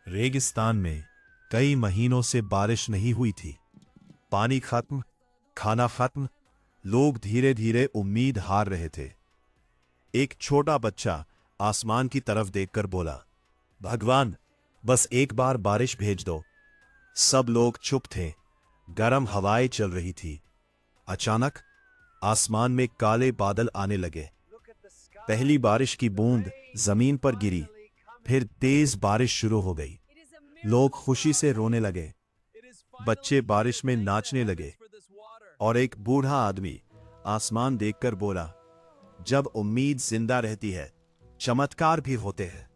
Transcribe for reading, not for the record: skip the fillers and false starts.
रेगिस्तान में कई महीनों से बारिश नहीं हुई थी। पानी खत्म, खाना खत्म, लोग धीरे धीरे उम्मीद हार रहे थे। एक छोटा बच्चा आसमान की तरफ देखकर बोला, भगवान, बस एक बार बारिश भेज दो। सब लोग चुप थे। गर्म हवाएं चल रही थी। अचानक आसमान में काले बादल आने लगे। पहली बारिश की बूंद जमीन पर गिरी, फिर तेज बारिश शुरू हो गई। लोग खुशी से रोने लगे, बच्चे बारिश में नाचने लगे, और एक बूढ़ा आदमी आसमान देखकर बोला, जब उम्मीद जिंदा रहती है, चमत्कार भी होते हैं।